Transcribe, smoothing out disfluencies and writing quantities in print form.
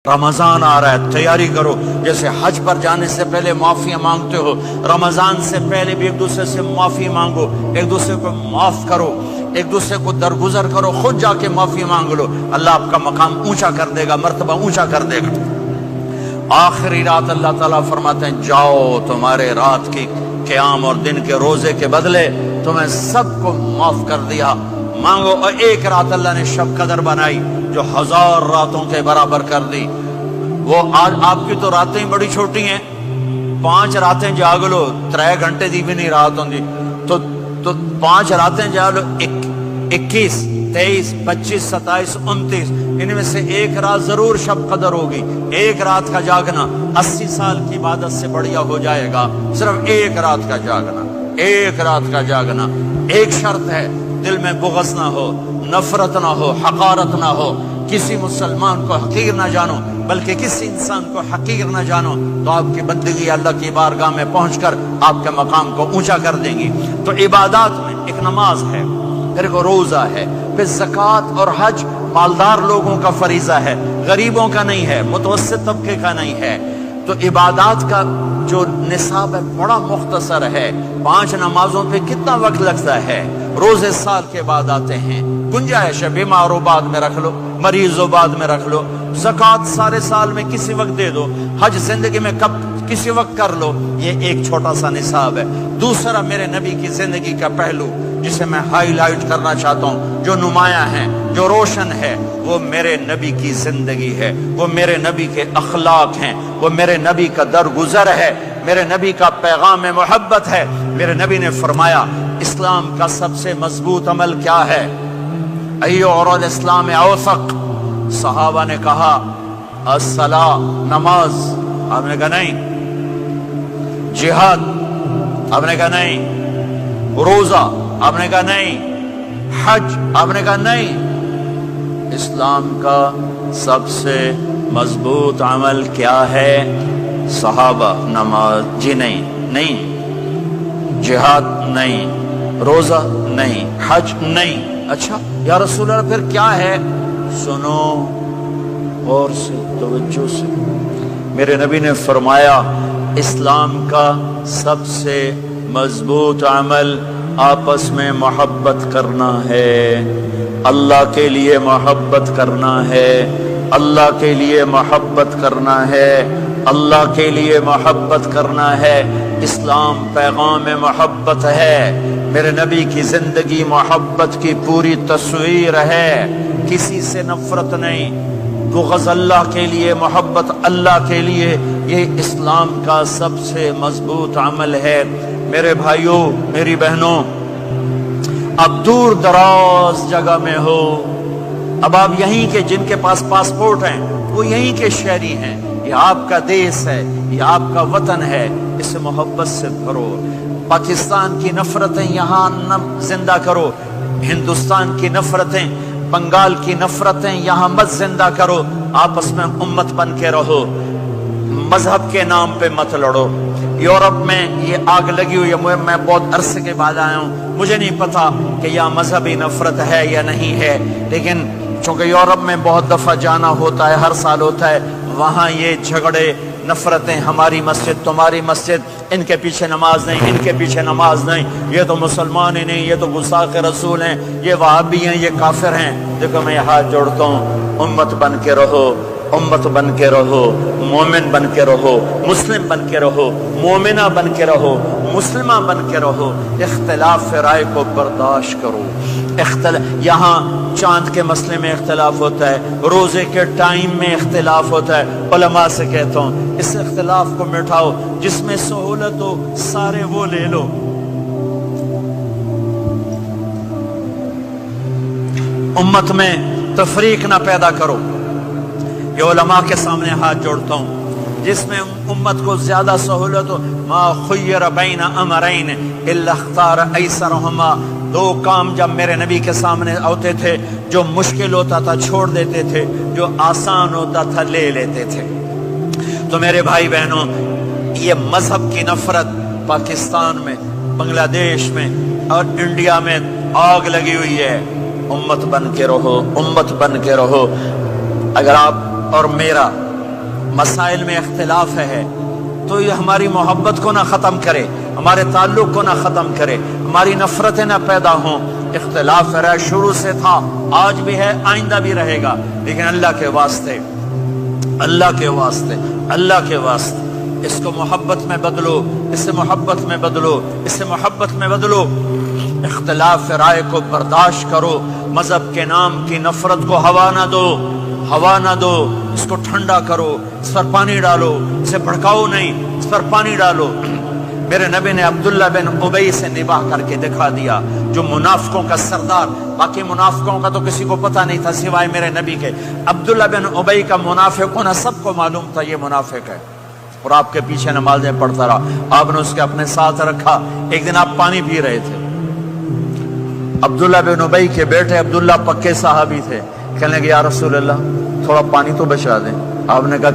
رمضان آ رہا ہے، تیاری کرو۔ جیسے حج پر جانے سے پہلے معافی مانگتے ہو، رمضان سے پہلے بھی ایک دوسرے سے معافی مانگو، ایک دوسرے کو معاف کرو، ایک دوسرے کو درگزر کرو، خود جا کے معافی مانگ لو، اللہ آپ کا مقام اونچا کر دے گا، مرتبہ اونچا کر دے گا۔ آخری رات اللہ تعالیٰ فرماتے ہیں جاؤ، تمہارے رات کی قیام اور دن کے روزے کے بدلے تمہیں سب کو معاف کر دیا، مانگو۔ اور ایک رات اللہ نے شب قدر بنائی جو 1000 راتوں کے برابر کر دی۔ وہ آج آپ کی تو راتیں بڑی چھوٹی ہیں، 5 راتیں جاگ لو، 3 گھنٹے دی بھی نہیں رات ہوندی، تو 5 راتیں جاگ لو، 21 23 25 27 29، ان میں سے ایک رات ضرور شب قدر ہوگی۔ ایک رات کا جاگنا 80 سال کی عبادت سے بڑھیا ہو جائے گا، صرف ایک رات کا جاگنا، ایک رات کا جاگنا۔ ایک شرط ہے، دل میں بغض نہ ہو، نفرت نہ ہو، حقارت نہ ہو، کسی مسلمان کو حقیر نہ جانو، بلکہ کسی انسان کو حقیر نہ جانو، تو آپ کی بندگی اللہ کی بارگاہ میں پہنچ کر آپ کے مقام کو اونچا کر دیں گی۔ تو عبادات میں ایک نماز ہے، پھر ایک روزہ ہے، پھر زکوٰۃ اور حج مالدار لوگوں کا فریضہ ہے، غریبوں کا نہیں ہے، متوسط طبقے کا نہیں ہے۔ تو عبادات کا جو نصاب ہے بڑا مختصر ہے۔ 5 نمازوں پہ کتنا وقت لگتا ہے؟ روزے سال کے بعد آتے ہیں، گنجائش ہے، بیمار ہو بعد میں رکھ لو، مریض ہو بعد میں رکھ لو، زکوٰۃ سارے سال میں کسی وقت دے دو، حج زندگی میں کب کسی وقت کر لو۔ یہ ایک چھوٹا سا نصاب ہے۔ دوسرا میرے نبی کی زندگی کا پہلو جسے میں ہائی لائٹ کرنا چاہتا ہوں، جو نمایاں ہے، جو روشن ہے، وہ میرے نبی کی زندگی ہے، وہ میرے نبی کے اخلاق ہیں، وہ میرے نبی کا درگزر ہے، میرے نبی کا پیغام محبت ہے۔ میرے نبی نے فرمایا اسلام کا سب سے مضبوط عمل کیا ہے؟ ایو اور الاسلام اوثق؟ صحابہ نے کہا الصلاۃ، نماز، آپ نے کہا نہیں۔ جہاد، آپ نے کہا نہیں۔ روزہ، آپ نے کہا نہیں۔ حج، آپ نے کہا نہیں۔ اسلام کا سب سے مضبوط عمل کیا ہے؟ صحابہ، نماز، جی نہیں۔ جہاد نہیں، روزہ نہیں، حج نہیں۔ اچھا یا رسول اللہ پھر کیا ہے؟ سنو غور سے، توجہ سے۔ میرے نبی نے فرمایا اسلام کا سب سے مضبوط عمل آپس میں محبت کرنا ہے، اللہ کے لیے محبت کرنا ہے، اللہ کے لیے محبت کرنا ہے، اللہ کے لیے محبت کرنا ہے۔ اسلام پیغام محبت ہے، میرے نبی کی زندگی محبت کی پوری تصویر ہے، کسی سے نفرت نہیں، بغض اللہ کے لیے، محبت اللہ کے لیے۔ یہ اسلام کا سب سے مضبوط عمل ہے۔ میرے بھائیوں، میری بہنوں، اب دور دراز جگہ میں ہو، اب آپ یہیں کے، جن کے پاس پاسپورٹ ہیں وہ یہیں کے شہری ہیں، یہ آپ کا دیس ہے، یہ آپ کا وطن ہے، اسے محبت سے بھرو۔ پاکستان کی نفرتیں یہاں نہ زندہ کرو، ہندوستان کی نفرتیں، بنگال کی نفرتیں یہاں مت زندہ کرو، آپس میں امت بن کے رہو، مذہب کے نام پہ مت لڑو۔ یورپ میں یہ آگ لگی ہوئی ہے، میں بہت عرصے کے بعد آیا ہوں، مجھے نہیں پتا کہ یہاں مذہبی نفرت ہے یا نہیں ہے، لیکن چونکہ یورپ میں بہت دفعہ جانا ہوتا ہے، ہر سال ہوتا ہے، وہاں یہ جھگڑے، نفرتیں، ہماری مسجد، تمہاری مسجد، ان کے پیچھے نماز نہیں، ان کے پیچھے نماز نہیں، یہ تو مسلمان ہی نہیں، یہ تو گستاخ رسول ہیں، یہ وہابی ہیں، یہ کافر ہیں۔ دیکھو میں ہاتھ جوڑتا ہوں، امت بن کے رہو، امت بن کے رہو، مومن بن کے رہو، مسلم بن کے رہو، مومنہ بن کے رہو، مسلمہ بن کے رہو، اختلاف رائے کو برداشت کرو۔ یہاں چاند کے مسئلے میں اختلاف ہوتا ہے، روزے کے ٹائم میں اختلاف ہوتا ہے، علماء سے کہتا ہوں اس اختلاف کو مٹھاؤ، جس میں سہولت ہو سارے وہ لے لو۔ امت میں تفریق نہ پیدا کرو۔ یہ علماء کے سامنے ہاتھ جوڑتا ہوں، جس میں امت کو زیادہ سہولت ہو، ما خیر بین امرین الا اختار ایسرہما۔ 2 کام جب میرے نبی کے سامنے ہوتے تھے، جو مشکل ہوتا تھا چھوڑ دیتے تھے، جو آسان ہوتا تھا لے لیتے تھے۔ تو میرے بھائی بہنوں، یہ مذہب کی نفرت پاکستان میں، بنگلہ دیش میں اور انڈیا میں آگ لگی ہوئی ہے۔ امت بن کے رہو، امت بن کے رہو۔ اگر آپ اور میرا مسائل میں اختلاف ہے تو یہ ہماری محبت کو نہ ختم کرے، ہمارے تعلق کو نہ ختم کرے، ہماری نفرتیں نہ پیدا ہوں۔ اختلاف رہا شروع سے تھا، آج بھی ہے، آئندہ بھی رہے گا، لیکن اللہ کے واسطے، اللہ کے واسطے، اللہ کے واسطے اس کو محبت میں بدلو، اس سے محبت میں بدلو، اس سے محبت میں بدلو۔ اختلاف رائے کو برداشت کرو، مذہب کے نام کی نفرت کو ہوا نہ دو، ہوا نہ دو، اس کو ٹھنڈا کرو، اس پر پانی ڈالو، اسے بھڑکاؤ نہیں، اس پر پانی ڈالو۔ میرے نبی نے عبداللہ بن ابی سے نباہ کر کے دکھا دیا، جو منافقوں کا سردار، باقی منافقوں کا تو کسی کو پتہ نہیں تھا سوائے میرے نبی کے، عبداللہ بن ابی کا منافق ہونا سب کو معلوم تھا، یہ منافق ہے، اور آپ کے پیچھے نمازیں پڑھتا رہا، آپ نے اس کے اپنے ساتھ رکھا۔ ایک دن آپ پانی پی رہے تھے، عبداللہ بن ابی کے بیٹے عبداللہ پکے صحابی تھے، کہنے لگے یا رسول اللہ تھوڑا پانی تو بچا دیں۔ آپ نے کہا